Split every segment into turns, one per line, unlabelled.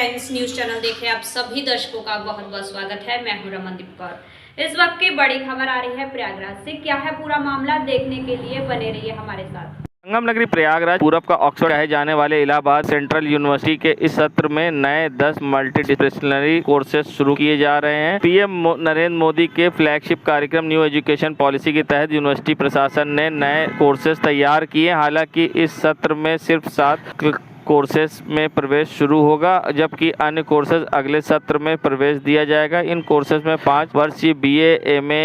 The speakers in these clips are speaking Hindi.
फ्रेंड्स, न्यूज चैनल देखे आप सभी दर्शकों का बहुत बहुत स्वागत है। मैं हूं रमनदीप कौर। इस वक्त की बड़ी खबर आ रही है प्रयागराज से। क्या है पूरा मामला, देखने के लिए बने रहिए हमारे साथ।
संगम नगरी प्रयागराज पूरब का ऑक्सफोर्ड कहे जाने वाले इलाहाबाद सेंट्रल यूनिवर्सिटी के इस सत्र में नए 10 मल्टीडिसिप्लिनरी कोर्सेज शुरू किए जा रहे हैं। पीएम नरेंद्र मोदी के फ्लैगशिप कार्यक्रम न्यू एजुकेशन पॉलिसी के तहत यूनिवर्सिटी प्रशासन ने नए कोर्सेज तैयार किए। हालांकि इस सत्र में सिर्फ 7 कोर्सेज में प्रवेश शुरू होगा, जबकि अन्य कोर्सेज अगले सत्र में प्रवेश दिया जाएगा। इन कोर्सेज में 5 वर्षीय बीए, एमए,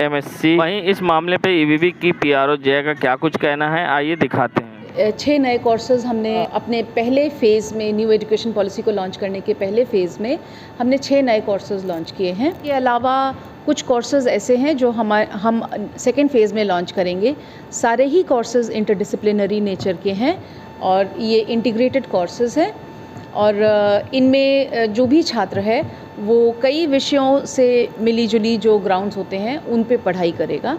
एमएससी। वहीं इस मामले पे ईवीवी की पीआरओ जय का क्या कुछ कहना है, आइए दिखाते हैं।
6 नए कोर्सेज हमने अपने पहले फेज़ में, न्यू एजुकेशन पॉलिसी को लॉन्च करने के पहले फेज़ में हमने 6 नए कोर्सेज लॉन्च किए हैं। इसके अलावा कुछ कोर्सेज ऐसे हैं जो हम सेकेंड फेज़ में लॉन्च करेंगे। सारे ही कोर्सेज इंटरडिसिप्लिनरी नेचर के हैं और ये इंटीग्रेटेड कोर्सेज हैं और इनमें जो भी छात्र है वो कई विषयों से मिली जुली जो ग्राउंड्स होते हैं उन पे पढ़ाई करेगा।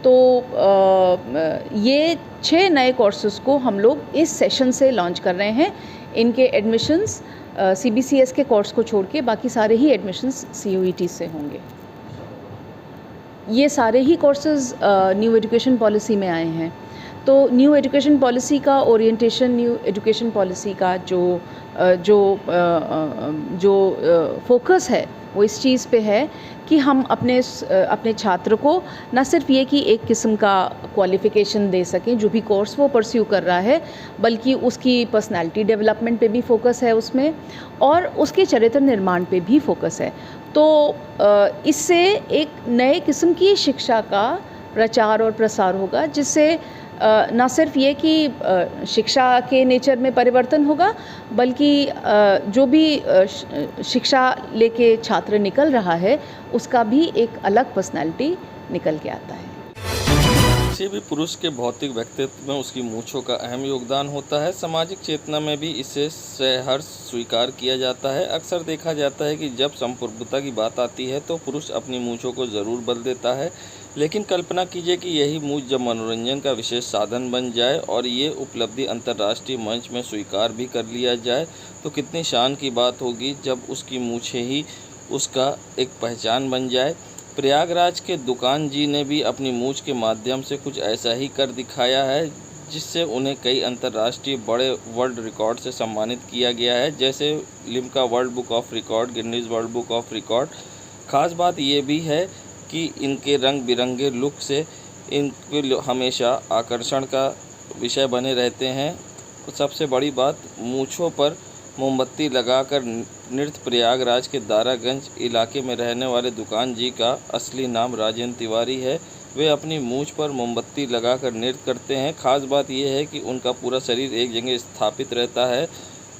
तो ये 6 नए कोर्सेज को हम लोग इस सेशन से लॉन्च कर रहे हैं। इनके एडमिशन्स CBCS के कोर्स को छोड़ के बाकी सारे ही एडमिशन्स CUET से होंगे। ये सारे ही कोर्सेज न्यू एजुकेशन पॉलिसी में आए हैं। तो न्यू एजुकेशन पॉलिसी का ओरिएंटेशन, न्यू एजुकेशन पॉलिसी का जो फोकस है वो इस चीज़ पे है कि हम अपने छात्र को न सिर्फ ये कि एक किस्म का क्वालिफ़िकेशन दे सकें जो भी कोर्स वो परस्यू कर रहा है, बल्कि उसकी पर्सनालिटी डेवलपमेंट पे भी फोकस है उसमें और उसके चरित्र निर्माण पे भी फोकस है। तो इससे एक नए किस्म की शिक्षा का प्रचार और प्रसार होगा, जिससे न सिर्फ ये कि शिक्षा के नेचर में परिवर्तन होगा, बल्कि जो भी शिक्षा लेके छात्र निकल रहा है उसका भी एक अलग पर्सनालिटी निकल के आता है।
किसी भी पुरुष के भौतिक व्यक्तित्व में उसकी मूंछों का अहम योगदान होता है। सामाजिक चेतना में भी इसे सहर्ष स्वीकार किया जाता है। अक्सर देखा जाता है कि जब संप्रभुता की बात आती है तो पुरुष अपनी मूंछों को ज़रूर बदल देता है, लेकिन कल्पना कीजिए कि यही मूंछ जब मनोरंजन का विशेष साधन बन जाए और ये उपलब्धि अंतर्राष्ट्रीय मंच में स्वीकार भी कर लिया जाए तो कितनी शान की बात होगी जब उसकी मूंछें ही उसका एक पहचान बन जाए। प्रयागराज के दुकान जी ने भी अपनी मूंछ के माध्यम से कुछ ऐसा ही कर दिखाया है, जिससे उन्हें कई अंतर्राष्ट्रीय बड़े वर्ल्ड रिकॉर्ड से सम्मानित किया गया है, जैसे Limca world book of record, Guinness world book of record. ख़ास बात ये भी है कि इनके रंग बिरंगे लुक से इनके हमेशा आकर्षण का विषय बने रहते हैं। सबसे बड़ी बात, मूंछों पर मोमबत्ती लगाकर नृत्य। प्रयागराज के दारागंज इलाके में रहने वाले दुकान जी का असली नाम राजेंद्र तिवारी है। वे अपनी मूंछ पर मोमबत्ती लगाकर नृत्य करते हैं। खास बात यह है कि उनका पूरा शरीर एक जगह स्थापित रहता है।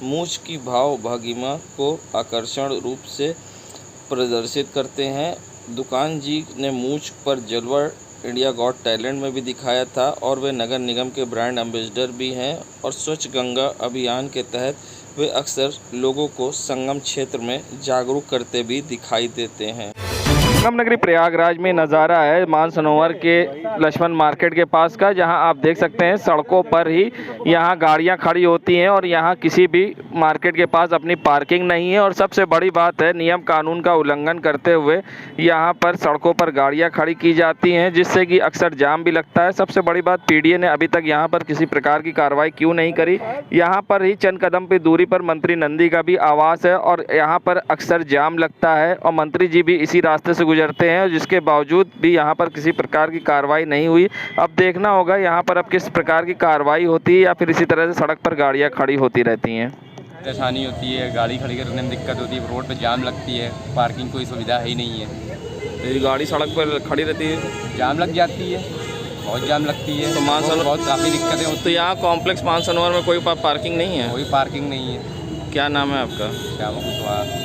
मूंछ की भाव भंगिमा को आकर्षण रूप से प्रदर्शित करते हैं। दुकान जी ने मूंछ पर जलवा इंडिया गॉट टैलेंट में भी दिखाया था और वे नगर निगम के ब्रांड एम्बेसडर भी हैं और स्वच्छ गंगा अभियान के तहत वे अक्सर लोगों को संगम क्षेत्र में जागरूक करते भी दिखाई देते हैं।
संगम नगरी प्रयागराज में नज़ारा है मानसरोवर के लक्ष्मण मार्केट के पास का, जहां आप देख सकते हैं सड़कों पर ही यहां गाड़ियां खड़ी होती हैं और यहां किसी भी मार्केट के पास अपनी पार्किंग नहीं है। और सबसे बड़ी बात है, नियम कानून का उल्लंघन करते हुए यहां पर सड़कों पर गाड़ियां खड़ी की जाती हैं, जिससे कि अक्सर जाम भी लगता है। सबसे बड़ी बात, पीडीए ने अभी तक यहाँ पर किसी प्रकार की कार्रवाई क्यों नहीं करी। यहाँ पर ही चंद कदम की दूरी पर मंत्री नंदी का भी आवास है और यहाँ पर अक्सर जाम लगता है और मंत्री जी भी इसी रास्ते से गुजरते हैं, जिसके बावजूद भी यहाँ पर किसी प्रकार की कार्रवाई नहीं हुई। अब देखना होगा यहाँ पर अब किस प्रकार की कार्रवाई होती है या फिर इसी तरह से सड़क पर गाड़ियाँ खड़ी होती रहती हैं।
परेशानी होती है, गाड़ी खड़ी करने में दिक्कत होती है, रोड पे जाम लगती है, पार्किंग कोई सुविधा है ही नहीं है।
तो गाड़ी सड़क पर खड़ी रहती है,
जाम लग जाती है, बहुत जाम लगती है,
तो मानसरोवर
बहुत काफ़ी दिक्कतें होती
तो यहाँ कॉम्प्लेक्स मानसरोवर में कोई पार्किंग नहीं है?
कोई पार्किंग नहीं है।
क्या नाम है आपका?
श्यामा कुशवाहा।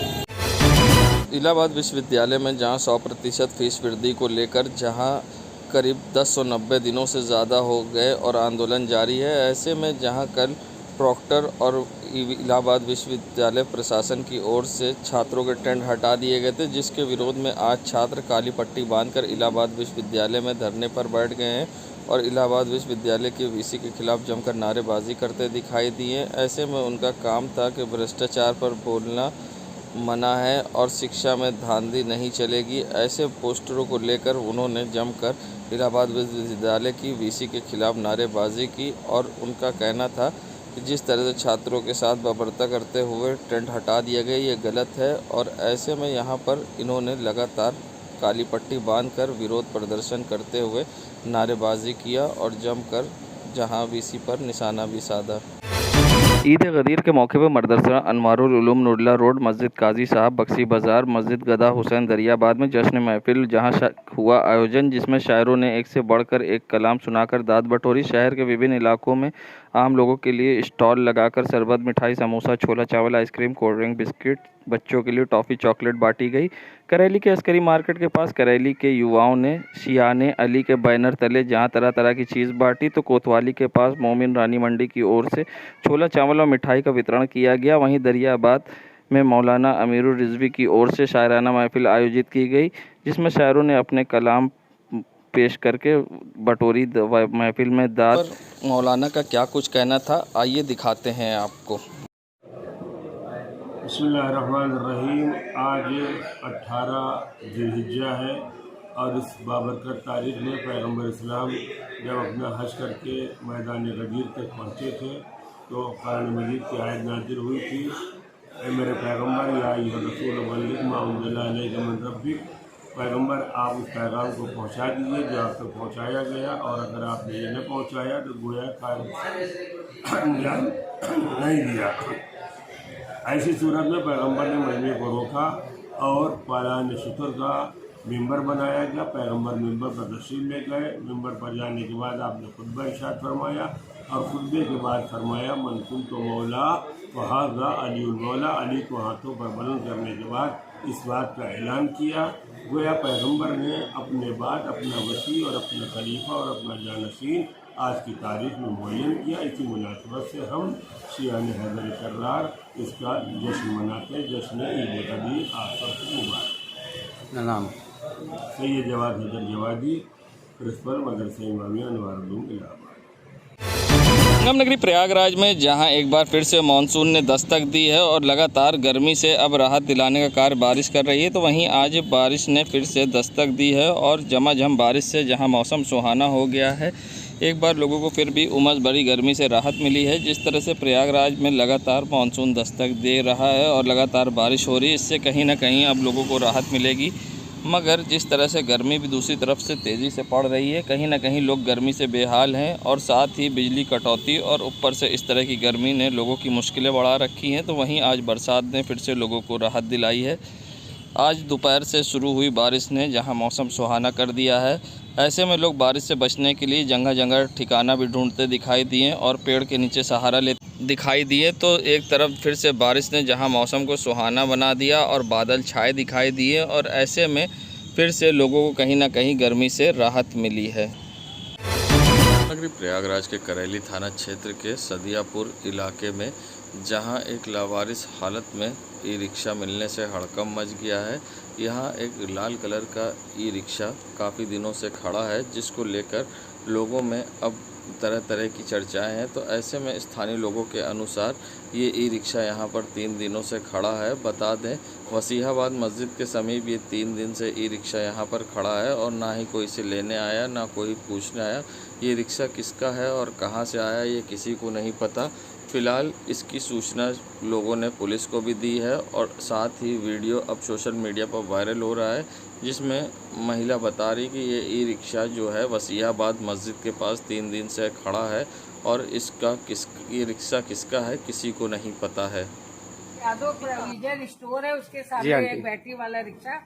इलाहाबाद विश्वविद्यालय में जहां 100% फीस वृद्धि को लेकर जहां करीब 1090 दिनों से ज़्यादा हो गए और आंदोलन जारी है, ऐसे में जहां कल प्रॉक्टर और इलाहाबाद विश्वविद्यालय प्रशासन की ओर से छात्रों के टेंट हटा दिए गए थे, जिसके विरोध में आज छात्र काली पट्टी बांधकर इलाहाबाद विश्वविद्यालय में धरने पर बैठ गए हैं। और इलाहाबाद विश्वविद्यालय के वीसी के खिलाफ जमकर नारेबाजी करते दिखाई दिए। ऐसे में उनका काम था कि भ्रष्टाचार पर बोलना मना है और शिक्षा में धांधली नहीं चलेगी। ऐसे पोस्टरों को लेकर उन्होंने जमकर इलाहाबाद विश्वविद्यालय की वीसी के खिलाफ नारेबाजी की और उनका कहना था कि जिस तरह से छात्रों के साथ बर्बरता करते हुए टेंट हटा दिया गया ये गलत है। और ऐसे में यहाँ पर इन्होंने लगातार काली पट्टी बांधकर विरोध प्रदर्शन करते हुए नारेबाजी किया और जमकर जहां वीसी पर निशाना भी साधा।
ईद गदीर के मौके पर मदरसा अनवारुल उलूम नूरुल्लाह रोड, मस्जिद काजी साहब, बक्सी बाजार, मस्जिद गदा हुसैन दरियाबाद में जश्न महफिल जहां हुआ आयोजन, जिसमें शायरों ने एक से बढ़कर एक कलाम सुनाकर दाद बटोरी। शहर के विभिन्न इलाकों में आम लोगों के लिए स्टॉल लगाकर शरबत, मिठाई, समोसा, छोला चावल, आइसक्रीम, कोल्ड ड्रिंक, बिस्किट, बच्चों के लिए टॉफ़ी, चॉकलेट बांटी गई। करेली के अस्करी मार्केट के पास करेली के युवाओं ने शियाने अली के बैनर तले जहां तरह तरह की चीज़ बांटी, तो कोतवाली के पास मोमिन रानी मंडी की ओर से छोला चावल और मिठाई का वितरण किया गया। वहीं दरियाबाद में मौलाना अमीरुर रिजवी की ओर से शायराना महफिल आयोजित की गई, जिसमें शायरों ने अपने कलाम पेश करके बटोरी महफिल में दाद।
मौलाना का क्या कुछ कहना था, आइए दिखाते हैं आपको।
बिस्मिल्लाहिर्रहमानिर्रहीम। आज 18 ज़िलहिज्जा है और इस बाबरकत तारीख में पैगम्बर इस्लाम जब अपना हज करके मैदान गदीर तक पहुँचे थे तो कुरान मजीद की आयत नाज़िल हुई थी, ऐ मेरे पैगम्बर या रसूल बल्लिग मा उनज़िला इलैका मिन रब्बिक, पैगम्बर आप उस पैगाम को पहुँचा दीजिए जो आप तक पहुँचाया गया, और अगर आपने ये न पहुँचाया तो गोया का नहीं दिया। ऐसी सूरत में पैगम्बर ने मजमे को रोका और पालान शुतर का मिंबर बनाया गया। पैगम्बर मिंबर पर तशरीफ ले गए। मिंबर पर जाने के बाद आपने खुतबा इरशाद फरमाया और खुतबे के बाद फरमाया मन कुन्तु मौला वहाज़ा अलीउल मौला। अली को हाथों पर बुलंद करने के बाद इस बात का ऐलान किया। गोया पैगम्बर ने अपने बाद अपना वसी और अपना खलीफा और अपना जानशीन आज की तारीख में मुअय्यन किया। इसी मुनासिबत से हम शियाने हैदर कर्रार इसका जश्न मनाते हैं। जश्न ईद गदीर आप सबको मुबारक।
नाम
सैयद जवाद हैदर जवादी, प्रिंसिपल मदरसा इमामिया अनवारुल उलूम इलाहाबाद।
संगम नगरी प्रयागराज में जहां एक बार फिर से मानसून ने दस्तक दी है और लगातार गर्मी से अब राहत दिलाने का कार्य बारिश कर रही है, तो वहीं आज बारिश ने फिर से दस्तक दी है और झमाझम बारिश से जहां मौसम सुहाना हो गया है, एक बार लोगों को फिर भी उमस भरी गर्मी से राहत मिली है। जिस तरह से प्रयागराज में लगातार मानसून दस्तक दे रहा है और लगातार बारिश हो रही है, इससे कहीं ना कहीं अब लोगों को राहत मिलेगी। मगर जिस तरह से गर्मी भी दूसरी तरफ से तेज़ी से पड़ रही है, कहीं ना कहीं लोग गर्मी से बेहाल हैं और साथ ही बिजली कटौती और ऊपर से इस तरह की गर्मी ने लोगों की मुश्किलें बढ़ा रखी हैं। तो वहीं आज बरसात ने फिर से लोगों को राहत दिलाई है। आज दोपहर से शुरू हुई बारिश ने जहां मौसम सुहाना कर दिया है, ऐसे में लोग बारिश से बचने के लिए जगह जगह ठिकाना भी ढूंढते दिखाई दिए और पेड़ के नीचे सहारा ले दिखाई दिए। तो एक तरफ फिर से बारिश ने जहां मौसम को सुहाना बना दिया और बादल छाए दिखाई दिए और ऐसे में फिर से लोगों को कहीं ना कहीं गर्मी से राहत मिली है।
नगरी प्रयागराज के करेली थाना क्षेत्र के सदियापुर इलाके में जहां एक लावारिस हालत में ई रिक्शा मिलने से हड़कंप मच गया है। यहां एक लाल कलर का ई रिक्शा काफ़ी दिनों से खड़ा है, जिसको लेकर लोगों में अब तरह तरह की चर्चाएं हैं। तो ऐसे में स्थानीय लोगों के अनुसार ये ई रिक्शा यहां पर 3 दिनों से खड़ा है। बता दें, वसीहाबाद मस्जिद के समीप ये 3 दिन से ई रिक्शा यहां पर खड़ा है और ना ही कोई इसे लेने आया, ना कोई पूछने आया। ये रिक्शा किसका है और कहां से आया ये किसी को नहीं पता। फ़िलहाल इसकी सूचना लोगों ने पुलिस को भी दी है और साथ ही वीडियो अब सोशल मीडिया पर वायरल हो रहा है, जिसमें महिला बता रही कि ये ई रिक्शा जो है वसीहाबाद मस्जिद के पास 3 दिन से खड़ा है और ये रिक्शा किसका है किसी को नहीं पता है।
यादव प्रोविजन स्टोर है, उसके सामने एक बैटरी वाला रिक्शा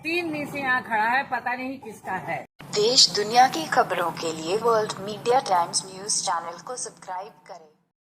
3 दिन से यहाँ खड़ा है, पता नहीं किसका है।
देश दुनिया की खबरों के लिए world media times news channel को सब्सक्राइब करें।